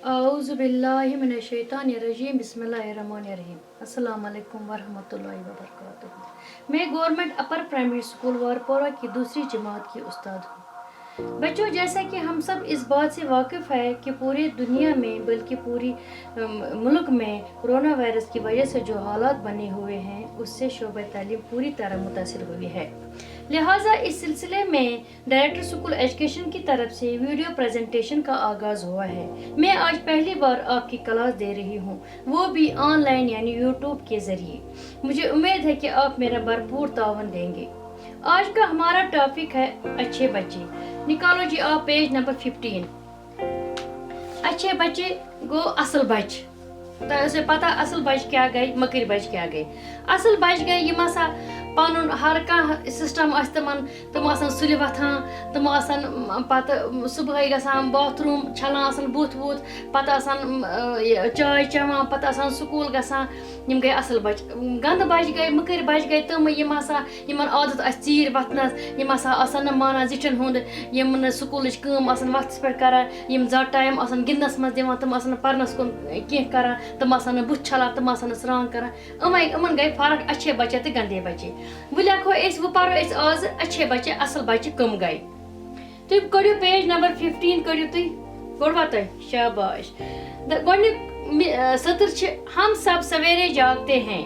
औज़ुबिल्लाहि मिनश्शैतानिर्रजीम बिस्मिल्लाहिर्रहमानिर्रहीम अस्सलाम वालेकुम वरहमतुल्लाहि वबरकातुहू। मैं government upper primary school Warpora की दूसरी जमात की उस्ताद हूँ। बच्चों, जैसा कि हम सब इस बात से वाकिफ़ है कि पूरी दुनिया में बल्कि पूरी मुल्क में कोरोना वायरस की वजह से जो हालात बने हुए हैं उससे शोबा तालीम पूरी तरह मुतासिर हुई है। लिहाजा इस सिलसिले में डायरेक्टर स्कूल एजुकेशन की तरफ से वीडियो प्रेजेंटेशन का आगाज़ हुआ है। मैं आज पहली बार आपकी क्लास दे रही हूँ, वो भी ऑनलाइन यानी यूट्यूब के ज़रिए। मुझे उम्मीद है कि आप मेरा भरपूर तावन देंगे। आज का हमारा टॉपिक है अच्छे बच्चे। निकालो जी आप पेज नंबर 15। अच्छे बच्चे गो असल बच। तो पता असल बच क्या गई, मकर बच क्या गई। असल बच गई यम आसा पन हर कह सिस्टम तम सुलि वथान, तम पत सुबह गसान बाथरूम छलान बुथ वुथ पत चाय चवान पत स्कूल गसान। यम गई असल बच। गंद बच गई, मकर बच गई तम यमन आदत चीर वथनस, यम माना जिठन हुंद, यम स्कूल वक्त पे करान, यम ज्यादा टाइम गिंदनस मज दिवान, तम परनस कुन कह करान, तम बुथ छलान, तम स्नान करान। इमन गई फर्क अच्छे बच्चे तो गंदे बच्चे। वो लिखो वो पढ़ो आज अच्छे बच्चे असल बच्चे कम गए। तुम कड़ो पेज नंबर 15 कड़ो तुम गोड़वा तुम शाबाश। सतर हम सब सवेरे जागते हैं,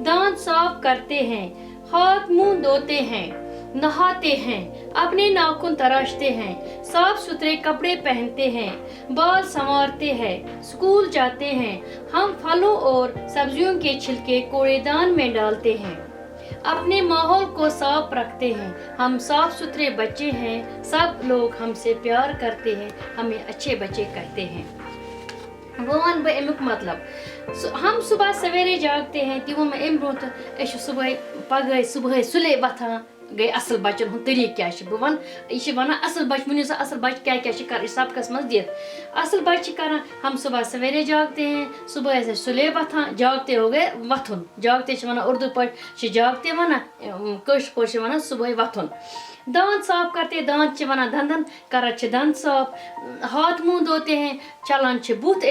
दांत साफ करते हैं, हाथ मुंह धोते हैं, नहाते हैं, अपने नाखून तराशते हैं, साफ सुथरे कपड़े पहनते हैं, बाल संवारते हैं, स्कूल जाते हैं। हम फलों और सब्जियों के छिलके कूड़ेदान में डालते हैं, अपने माहौल को साफ रखते हैं। हम साफ सुथरे बच्चे हैं, सब लोग हमसे प्यार करते हैं, हमें अच्छे बच्चे कहते हैं। वो अमुक मतलब हम सुबह सवेरे जागते हैं कि वो अम ब्रोह सुबह पगह सुबह सुले वथान गई असल बच्चन हूँ तरीक क्या बह वन यह वन असल बच वन असल बच क्या कर सबकस मज दित असल बच कर। हम सुबह सवेरे जागते हैं, सुबह से सुले वथान, जागते हो गए वथुन, जागते वन उर्दू पे जागते वन, कश पे वन सुबह वथुन। दांत साफ करते, दांत वन दंदन कर दंद साफ, हाथ मुंह धोते हैं, चलान बुथ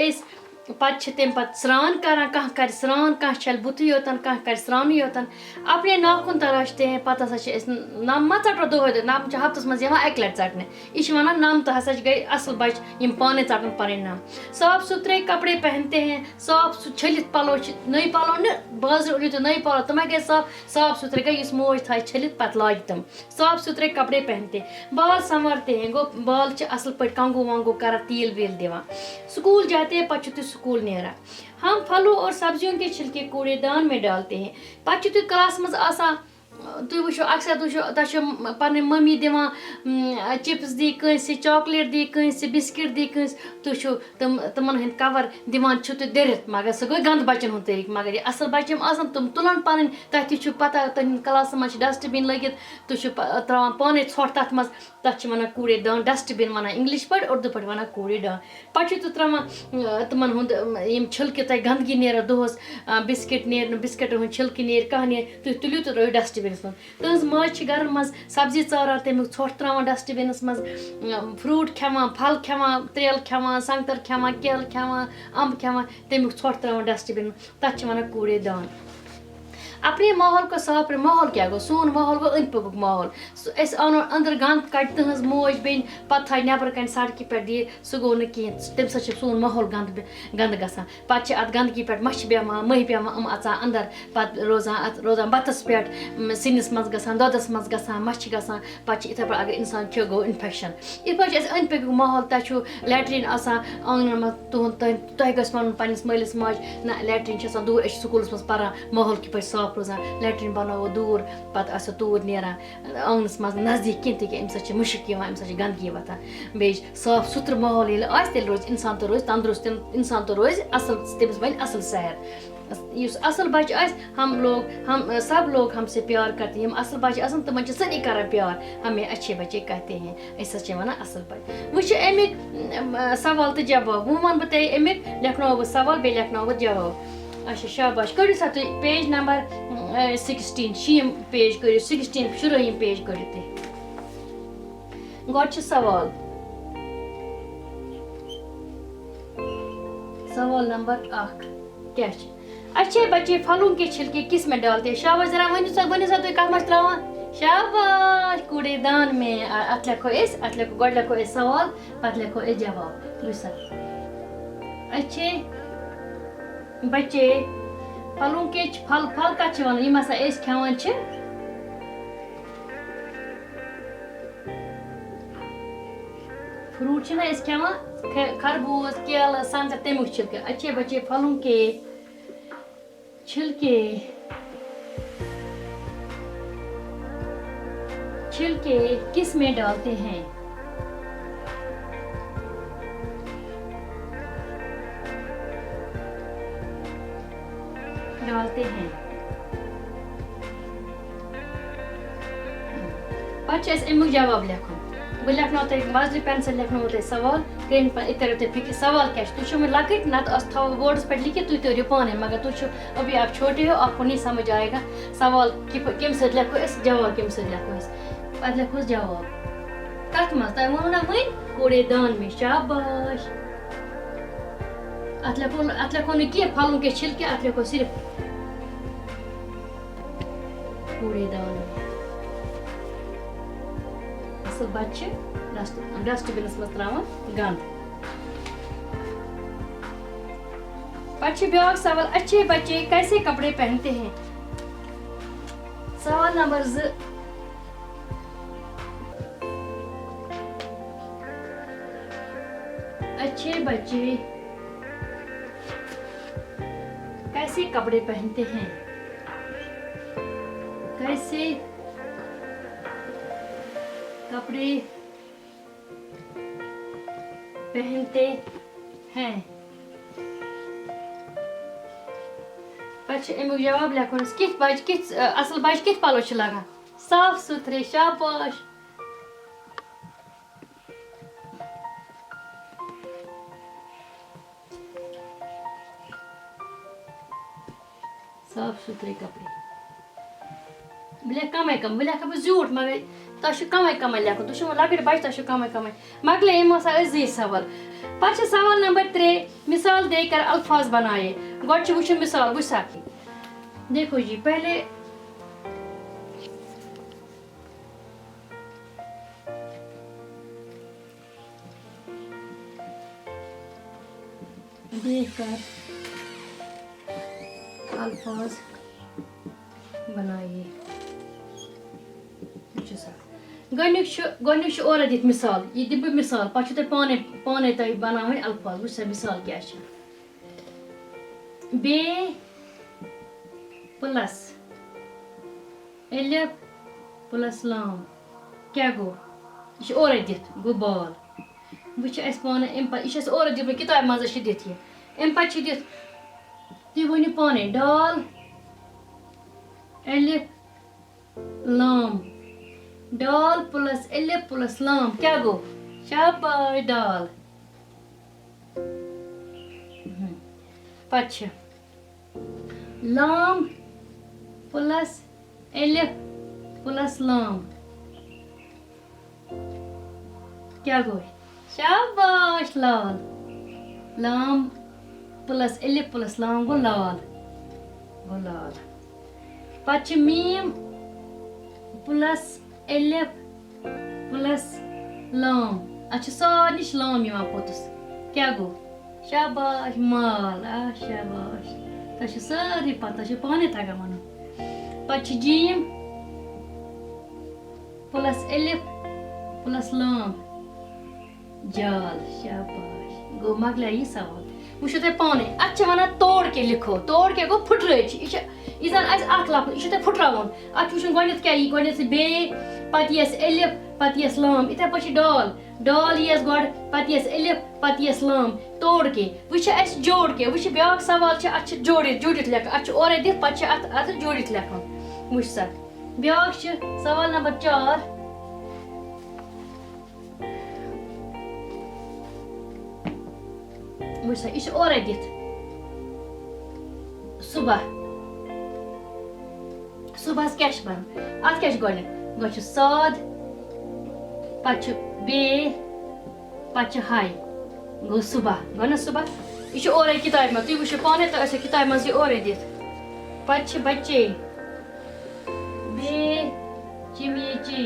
पत तम पत स्नान करान, कह कर स्नान, कह छल बुथ योतन, कह कर स्नान योतन, अपने नाखून तराशते हैं। पत नम मा चटो दो नम हफ्तस मज अक लट चटने, यह वन नम तो हसा गई असल बच यम पाने चटन पन नम। साफ सुथरे कपड़े पहनते हैं, साफ छलित पलो नई पलो न बाजार उलित नई पलो तम गए साफ सुथरे गई मोज थाय छलित पत लाग तम। साफ सुथरे कपड़े पहनते, बाल संवरते हैं, गो बाल असल पे कंगू वंगू कर तेल वेल दिवान। स्कूल जाते हैं, पत स्कूल नेरा। हम फलों और सब्जियों के छिलके कूड़ेदान में डालते हैं। पत क्लास मज आसा तुम वो अक्सर तुम पे मम्मी दिवान चिप्स दी कंस, चॉकलेट दी कंस, बिस्किट दी कंस, तुम तमन हंद कवर दिवान दरित, मगर सह गई गंद बच्चन हूं तरीक। मगर ये असल बच्चे तुम तुलान पन तथ पता तुम क्लास मज डस्टबिन लगित, तुम पाने ोट तथ मज तथ वन कूड़ेदान, डस्टबिन वन इंग्लिश पे उर्दू पे वन कूड़ेदान। पे त्रावान तमन हूं छिलके तह गंदगी नेर दोहस, बिस्किट नेर बिस्किटन हूं छिलके नेर कह नेर, तुम तुलियो तो रो डस्टबिन तज माज घर मज सब्जी चारान, तमिक ोट त्रावान डस्टबिनस मज, फ्रूट खेवान, फल खेवान, त्रेल खेवान, संगतर खेवान, केल खेवान, अम्ब खेवान, तमिक ोट त्रावान डस्टबिन, तथ वन कूड़ेदान। अपने माहौल को साफ माहौल क्या गो सोन माहौल गो अंद पक माहौल। अनो अंदर गंद कट तहज मोज बेन पत थाय नबर कन सड़क पे दी, सह गो न कह तम सा सोन माहौल गंद गसान। पे अत गंदगी पे मछ बेमान मह पेवान अचान अंदर, पे रोजान बतस पे सिनिस मज गसान, दोदस मज गसान मछ गसान, पे इथे पे अगर इंसान खे गो इन्फेक्शन। इत पे अंद पक माहौल तह लैट्रिन आंगन मज तुहद तुह गो वन पन्निस मलिस माज ना लैट्रिन दूर स्कूल मज पारान माहौल कि पे साफ रोजान, लैट्रिन बनावो दूर, पत तूर नेरान आंगनस मज नजदीक कह तक अम मुश्क अम गंदगी वथान। बे साफ सुथर माहौल ये तेल रोज इंसान तो रोज तंदुरुस्त, इंसान तो रोज असल, तमिस बन असल सेहत। इस असल बच हम सब लोग हमसे प्यार करते हैं। असल बच्चे तमन सनी कर प्यार, हमें अच्छे बच्चे कहते हैं, अस वन असल बच्चे। वो अमिक सवाल तो जवाब, वो वन बह अमिक लिखनो बह सवाल बे लिखनो बह जवाब। अच्छा शाबाश। करो सा तुम पेज नंबर 16 शीम पेज करो 16 शुरुम पेज करो तुम। गो सवाल सवाल नंबर 1 क्या है? अच्छे बच्चे फलों के छिलके किस में डालते हैं? शाबाश, जरा वनी सा तो कत मत त्रावा। शाबाश, कूड़ेदान में। अत लिखो गोड लिखो इस सवाल, पत लिखो इस जवाब। बुझ अच्छे बच्चे फलों के फल कत वन यम हसा अस खेवान छ? फ्रूट ना अस खेवान, खरबूज, केला, संतरा, तमुक छिलके। अच्छे बच्चे फलों के छिलके किस में डालते हैं? पे अमुक जवाब लिखन। बह लिखनो वजरी पेंसिल लिखनो ते सवाल ग्रीन इतर फिक्र सवाल क्या तुम लकट ना थो बोर्डस पे लिखित तुम तोरियो पाने, मगर तुम अभी आप छोटे हो, आपको नहीं समझ आएगा सवाल कम सत लिखो इस जवाब कम सत लिखो इस पे लिखो जवाब कत मज तुम वो ना वन कूड़ेदान में। शाबाश, अत लिखो न कह फलों के छिलके, अत लिखो सिर्फ कूड़ेदान में। असल बच्चे डस्टबिनस मज त्रावान गंद। पे ब्याक सवाल, अच्छे बच्चे कैसे कपड़े पहनते हैं? सवाल नंबर 2, अच्छे बच्चे कैसे कपड़े पहनते हैं? कैसे कपड़े पहनते हैं? अमुक जवाब लिखो किस असल बच कित पलो लगा? साफ सुथरे। शाबाश, साफ सुथरे कपड़े। कम बह झूठ, मगर कम लिखन तुम लकट बच कम मकले अजीज सवाल। पे सवाल नंबर 3, मिसाल देकर अल्फाज बनाए। गोड वो मिसाल बुझ देखो जी, पहले देखकर अल्फाज बनाइए। गोनिक और दित मिसाल, ये दिब मिसाल, पे पाने तह बनावे अल्फाज। बुझ मिसाल क्या बे प्लस एलिफ प्लस लाम क्या गो? यह और दित गो बाल। वह पान यह और दित किताब मज दित अम पे दित तुम वनो पाने डाल एलिफ लाम, डाल प्लस एलिफ प्लस लाम क्या गो? शाबाश, डाल। पे लाम प्लस एलिफ प्लस लाम क्या गो? शाबाश, लाल। लाम प्लस एलिफ प्लस लाम गो लाल। पे मीम प्लस एलिफ प्लस लाम, अच्छा सारे लाम पोतस क्या गो? शाबाश, माल। शाबाश, तह सारी पता पाने तगान वन। पे जीम प्लस एलिफ प्लस लाम जाल। शाबाश, गो मकल यह सवाल। वो तुम पाने अत वन तोड़ के लिखो। तोड़ के गो फुटरच यह लफ यह फुटरावन। अत वो क्या बे पे एलिफ पे लाम इथे पे डाल यस गोड पे एलिफ पे लाम तोड़ के वो जोड़ के। वो ब्या सवाल अत जोड़ित लिख अत और दिख पे अत जोड़ित लिखन। वुच सा ब्या सवाल नंबर 4, वुच यह और दिख सुबह क्या बन अत क्या गोड साद पे बे पे हाय गो सुबह गो ना सुबह यह और किताब में तुम वो पाने तो किताब मज और दिख पे बच्चे बे चिमचे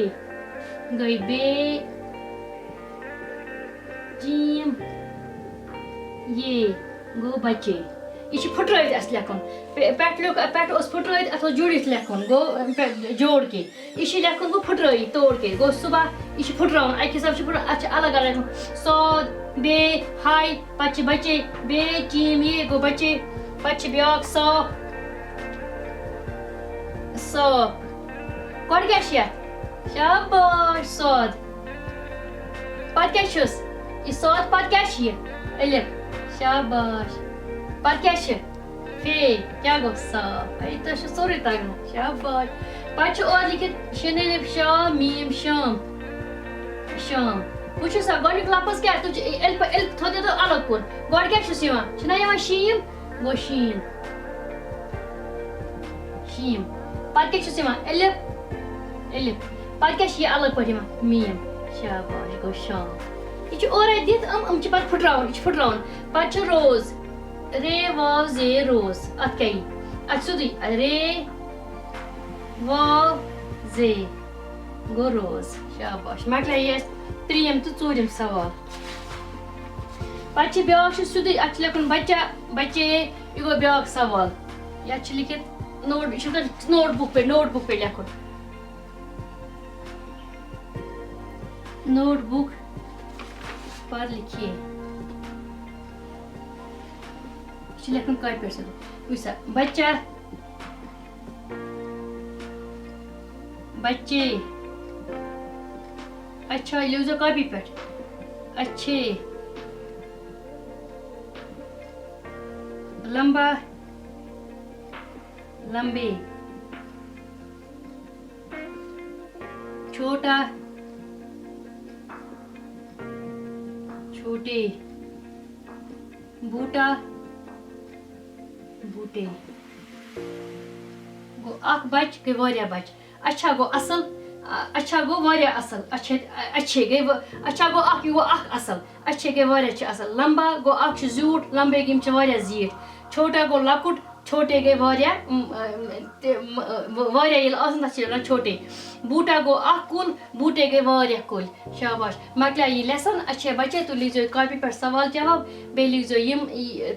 गई बे जीम ये गो बच्चे यह फुट्रत अस लेखन पे फुट्रत अथ जुड़ित लेखन गो जोड़ के यह लेखन गो फुट्रत तोड़ के गो सुबह यह फुट्रान अक हिसाब से अत अलग अलग सौद बे हाय पे बच्चे बे चीम ये गो बच्चे पे ब्या सौप सौप कौन क्या शाबाश सौद पत क्या यह सौद पत क्या अलिफ शाबाश पत क्या फे क्या गो सौप तो सोरे तगन शाबाश पे और लिखित शन अलिफ शाम मीम शाम शाम वो सा गोनिक लफ्ज क्या तुझ अलिफ अलिफ थोदे तो अलग कुन गोड क्या शीम गो शीन शीम पे क्या अलिफ अलिफ पे क्या अलग पे मीम शाबाश गो शाम यह और दित पे फुट्रान यह फुट्रान पे रोज रे वाव जे रोज अत क्या सुधी रे वाव जे गो रोज शाबाश मकल त्रीम तो चूरम सवाल पे ब्या सुधी अत लिखन बच्चा बच्चे यह गो ब्या सवाल ये लिखित नोटबुक पे लिखन नोटबुक पर लिखिए लिखन कॉपी पे वैसा बच्चा बच्चे अच्छा लिखो कॉपी पे अच्छे लंबा लंबे छोटा छोटे बूटा बूटे गो अख बच गई वारिया बच अच्छा गो असल अच्छा गो वारिया असल अच्छे गई अच्छा गो अख गो अख असल अच्छे गई वारिया असल लंबा गो अख ज्यूट लंबे गई वारिया जीठ छोटा गो लकुट छोटे गई वारिया वारिया छोटे बूटा गो अख कुल बूटे गई वारिया कुल शाबाश मकला ये लेसन अच्छे बच्चे तो लीजो कॉपी पर सवाल जवाब बे लिखो यम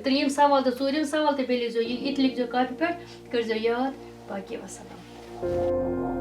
त्रीम सवाल तो चूरम सवाल तो बे लिखो ये इत लिखो कॉपी पर कर याद बाकी वसलम।